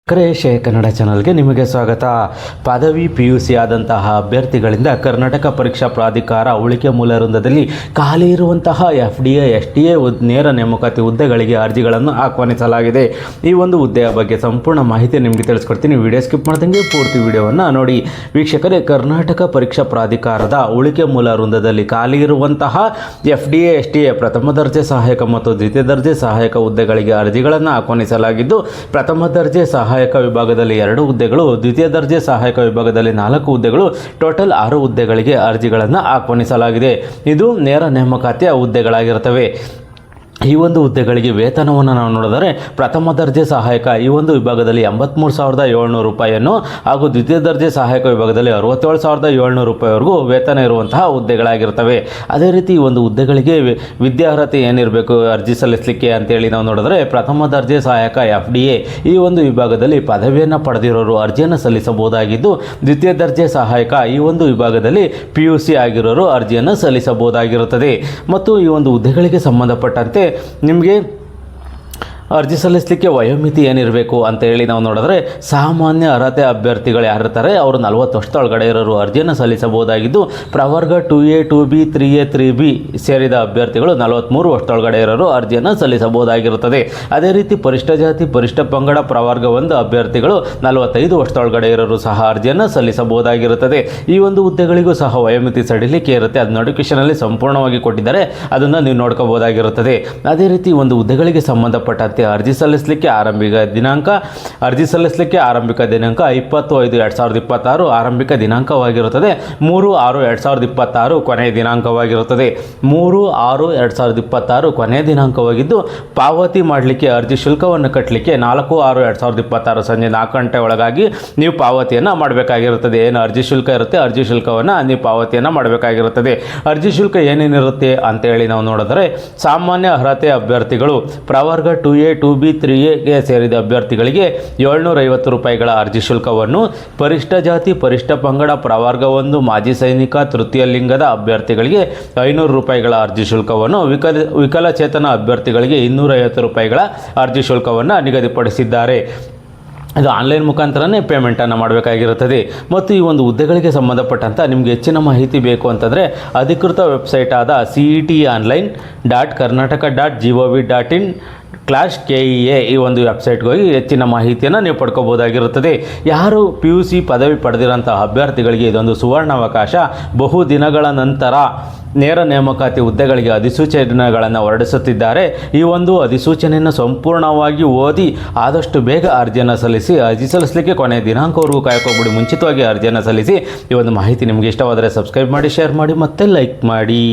ಕ್ರೇಶೆ ಕನ್ನಡ ಚಾನಲ್ಗೆ ನಿಮಗೆ ಸ್ವಾಗತ. ಪದವಿ PUC ಆದಂತಹ ಅಭ್ಯರ್ಥಿಗಳಿಂದ ಕರ್ನಾಟಕ ಪರೀಕ್ಷಾ ಪ್ರಾಧಿಕಾರ ಉಳಿಕೆ ಮೂಲ ವೃಂದದಲ್ಲಿ ಖಾಲಿ ಇರುವಂತಹ FDA STA ನೇರ ನೇಮಕಾತಿ ಹುದ್ದೆಗಳಿಗೆ ಅರ್ಜಿಗಳನ್ನು ಆಹ್ವಾನಿಸಲಾಗಿದೆ. ಈ ಒಂದು ಹುದ್ದೆಯ ಬಗ್ಗೆ ಸಂಪೂರ್ಣ ಮಾಹಿತಿ ನಿಮಗೆ ತಿಳಿಸ್ಕೊಡ್ತೀನಿ. ವಿಡಿಯೋ ಸ್ಕಿಪ್ ಮಾಡ್ದಂಗೆ ಪೂರ್ತಿ ವಿಡಿಯೋವನ್ನು ನೋಡಿ. ವೀಕ್ಷಕರೇ, ಕರ್ನಾಟಕ ಪರೀಕ್ಷಾ ಪ್ರಾಧಿಕಾರದ ಉಳಿಕೆ ಮೂಲ ವೃಂದದಲ್ಲಿ ಖಾಲಿ ಇರುವಂತಹ FDA STA ಪ್ರಥಮ ದರ್ಜೆ ಸಹಾಯಕ ಮತ್ತು ದ್ವಿತೀಯ ದರ್ಜೆ ಸಹಾಯಕ ಹುದ್ದೆಗಳಿಗೆ ಅರ್ಜಿಗಳನ್ನು ಆಹ್ವಾನಿಸಲಾಗಿದ್ದು, ಪ್ರಥಮ ದರ್ಜೆ ಸಹಾಯಕ ವಿಭಾಗದಲ್ಲಿ 2 ಹುದ್ದೆಗಳು, ದ್ವಿತೀಯ ದರ್ಜೆ ಸಹಾಯಕ ವಿಭಾಗದಲ್ಲಿ 4 ಹುದ್ದೆಗಳು, ಟೋಟಲ್ 6 ಹುದ್ದೆಗಳಿಗೆ ಅರ್ಜಿಗಳನ್ನು ಆಹ್ವಾನಿಸಲಾಗಿದೆ. ಇದು ನೇರ ನೇಮಕಾತಿಯ ಹುದ್ದೆಗಳಾಗಿರ್ತವೆ. ಈ ಒಂದು ಹುದ್ದೆಗಳಿಗೆ ವೇತನವನ್ನು ನಾವು ನೋಡಿದರೆ, ಪ್ರಥಮ ದರ್ಜೆ ಸಹಾಯಕ ಈ ಒಂದು ವಿಭಾಗದಲ್ಲಿ 83,700 ರೂಪಾಯಿಯನ್ನು ಹಾಗೂ ದ್ವಿತೀಯ ದರ್ಜೆ ಸಹಾಯಕ ವಿಭಾಗದಲ್ಲಿ 67,700 ರೂಪಾಯಿವರೆಗೂ ವೇತನ ಇರುವಂತಹ ಹುದ್ದೆಗಳಾಗಿರ್ತವೆ. ಅದೇ ರೀತಿ ಈ ಒಂದು ಹುದ್ದೆಗಳಿಗೆ ವಿದ್ಯಾರ್ಹತೆ ಏನಿರಬೇಕು ಅರ್ಜಿ ಸಲ್ಲಿಸಲಿಕ್ಕೆ ಅಂತೇಳಿ ನಾವು ನೋಡಿದ್ರೆ, ಪ್ರಥಮ ದರ್ಜೆ ಸಹಾಯಕ FDA ಈ ಒಂದು ವಿಭಾಗದಲ್ಲಿ ಪದವಿಯನ್ನು ಪಡೆದಿರೋರು ಅರ್ಜಿಯನ್ನು ಸಲ್ಲಿಸಬಹುದಾಗಿದ್ದು, ದ್ವಿತೀಯ ದರ್ಜೆ ಸಹಾಯಕ ಈ ಒಂದು ವಿಭಾಗದಲ್ಲಿ PUC ಆಗಿರೋರು ಅರ್ಜಿಯನ್ನು ಸಲ್ಲಿಸಬಹುದಾಗಿರುತ್ತದೆ. ಮತ್ತು ಈ ಒಂದು ಹುದ್ದೆಗಳಿಗೆ ಸಂಬಂಧಪಟ್ಟಂತೆ ನಿಮಗೆ ಅರ್ಜಿ ಸಲ್ಲಿಸಲಿಕ್ಕೆ ವಯೋಮಿತಿ ಏನಿರಬೇಕು ಅಂತ ಹೇಳಿ ನಾವು ನೋಡಿದ್ರೆ, ಸಾಮಾನ್ಯ ಅರ್ಹತೆ ಅಭ್ಯರ್ಥಿಗಳು ಯಾರಿರ್ತಾರೆ ಅವರು 40 ವರ್ಷದೊಳಗಡೆ ಇರೋರು ಅರ್ಜಿಯನ್ನು ಸಲ್ಲಿಸಬಹುದಾಗಿದ್ದು, ಪ್ರವರ್ಗ 2A 2B 3A 3B ಸೇರಿದ ಅಭ್ಯರ್ಥಿಗಳು 43 ವರ್ಷದೊಳಗಡೆ ಇರೋರು ಅರ್ಜಿಯನ್ನು ಸಲ್ಲಿಸಬಹುದಾಗಿರುತ್ತದೆ. ಅದೇ ರೀತಿ ಪರಿಷ್ಠ ಜಾತಿ ಪರಿಷ್ಠ ಪಂಗಡ ಪ್ರವರ್ಗ 1 ಅಭ್ಯರ್ಥಿಗಳು 45 ವರ್ಷದೊಳಗಡೆ ಇರೋರು ಸಹ ಅರ್ಜಿಯನ್ನು ಸಲ್ಲಿಸಬಹುದಾಗಿರುತ್ತದೆ. ಈ ಒಂದು ಹುದ್ದೆಗಳಿಗೂ ಸಹ ವಯೋಮಿತಿ ಸಡಿಲಿಕೆ ಇರುತ್ತೆ. ಅದು ನೋಟಿಫಿಕೇಶನಲ್ಲಿ ಸಂಪೂರ್ಣವಾಗಿ ಕೊಟ್ಟಿದ್ದಾರೆ, ಅದನ್ನು ನೀವು ನೋಡ್ಕೋಬಹುದಾಗಿರುತ್ತದೆ. ಅದೇ ರೀತಿ ಒಂದು ಹುದ್ದೆಗಳಿಗೆ ಸಂಬಂಧಪಟ್ಟಂತೆ ಅರ್ಜಿ ಸಲ್ಲಿಸಲಿಕ್ಕೆ ಆರಂಭಿಕ ದಿನಾಂಕ 20/5/2026 ಆರಂಭಿಕ ದಿನಾಂಕವಾಗಿರುತ್ತದೆ. 3/6/2026 ಕೊನೆಯ ದಿನಾಂಕವಾಗಿರುತ್ತದೆ. 3/6/2026 ಕೊನೆಯ ದಿನಾಂಕವಾಗಿದ್ದು, ಪಾವತಿ ಮಾಡಲಿಕ್ಕೆ ಅರ್ಜಿ ಶುಲ್ಕವನ್ನು ಕಟ್ಟಲಿಕ್ಕೆ 4/6/2026 ಸಂಜೆ 4 ಗಂಟೆ ಒಳಗಾಗಿ ನೀವು ಪಾವತಿಯನ್ನು ಮಾಡಬೇಕಾಗಿರುತ್ತದೆ. ಏನು ಅರ್ಜಿ ಶುಲ್ಕ ಇರುತ್ತೆ, ಅರ್ಜಿ ಶುಲ್ಕವನ್ನು ನೀವು ಪಾವತಿಯನ್ನು ಮಾಡಬೇಕಾಗಿರುತ್ತದೆ. ಅರ್ಜಿ ಶುಲ್ಕ ಏನೇನಿರುತ್ತೆ ಅಂತೇಳಿ ನಾವು ನೋಡಿದ್ರೆ, ಸಾಮಾನ್ಯ ಅರ್ಹತೆ ಅಭ್ಯರ್ಥಿಗಳು ಪ್ರವರ್ಗ 2A 2B 3Aಗೆ ಸೇರಿದ ಅಭ್ಯರ್ಥಿಗಳಿಗೆ 750 ರೂಪಾಯಿಗಳ ಅರ್ಜಿ ಶುಲ್ಕವನ್ನು, ಪರಿಷ್ಠ ಜಾತಿ ಪರಿಷ್ಠ ಪಂಗಡ ಪ್ರವರ್ಗ 1 ಮಾಜಿ ಸೈನಿಕ ತೃತೀಯ ಲಿಂಗದ ಅಭ್ಯರ್ಥಿಗಳಿಗೆ 500 ರೂಪಾಯಿಗಳ ಅರ್ಜಿ ಶುಲ್ಕವನ್ನು, ವಿಕಲಚೇತನ ಅಭ್ಯರ್ಥಿಗಳಿಗೆ 250 ರೂಪಾಯಿಗಳ ಅರ್ಜಿ ಶುಲ್ಕವನ್ನು ನಿಗದಿಪಡಿಸಿದ್ದಾರೆ. ಇದು ಆನ್ಲೈನ್ ಮುಖಾಂತರನೇ ಪೇಮೆಂಟನ್ನು ಮಾಡಬೇಕಾಗಿರುತ್ತದೆ. ಮತ್ತು ಈ ಒಂದು ಹುದ್ದೆಗಳಿಗೆ ಸಂಬಂಧಪಟ್ಟಂಥ ನಿಮಗೆ ಹೆಚ್ಚಿನ ಮಾಹಿತಿ ಬೇಕು ಅಂತಂದರೆ, ಅಧಿಕೃತ ವೆಬ್ಸೈಟ್ ಆದ CET-online.karnataka.gov.in/KEA ಈ ಒಂದು ವೆಬ್ಸೈಟ್ಗೆ ಹೋಗಿ ಹೆಚ್ಚಿನ ಮಾಹಿತಿಯನ್ನು ನೀವು ಪಡ್ಕೋಬೋದಾಗಿರುತ್ತದೆ. ಯಾರು PUC ಪದವಿ ಪಡೆದಿರೋಂಥ ಅಭ್ಯರ್ಥಿಗಳಿಗೆ ಇದೊಂದು ಸುವರ್ಣಾವಕಾಶ. ಬಹು ದಿನಗಳ ನಂತರ ನೇರ ನೇಮಕಾತಿ ಹುದ್ದೆಗಳಿಗೆ ಅಧಿಸೂಚನೆಗಳನ್ನು ಹೊರಡಿಸುತ್ತಿದ್ದಾರೆ. ಈ ಒಂದು ಅಧಿಸೂಚನೆಯನ್ನು ಸಂಪೂರ್ಣವಾಗಿ ಓದಿ ಆದಷ್ಟು ಬೇಗ ಅರ್ಜಿಯನ್ನು ಸಲ್ಲಿಸಿ. ಅರ್ಜಿ ಸಲ್ಲಿಸಲಿಕ್ಕೆ ಕೊನೆಯ ದಿನಾಂಕವರೆಗೂ ಕಾಯ್ಕೋಬಿಡಿ. ಮುಂಚಿತವಾಗಿ ಅರ್ಜಿಯನ್ನು ಸಲ್ಲಿಸಿ. ಈ ಒಂದು ಮಾಹಿತಿ ನಿಮಗೆ ಇಷ್ಟವಾದರೆ ಸಬ್ಸ್ಕ್ರೈಬ್ ಮಾಡಿ, ಶೇರ್ ಮಾಡಿ ಮತ್ತು ಲೈಕ್ ಮಾಡಿ.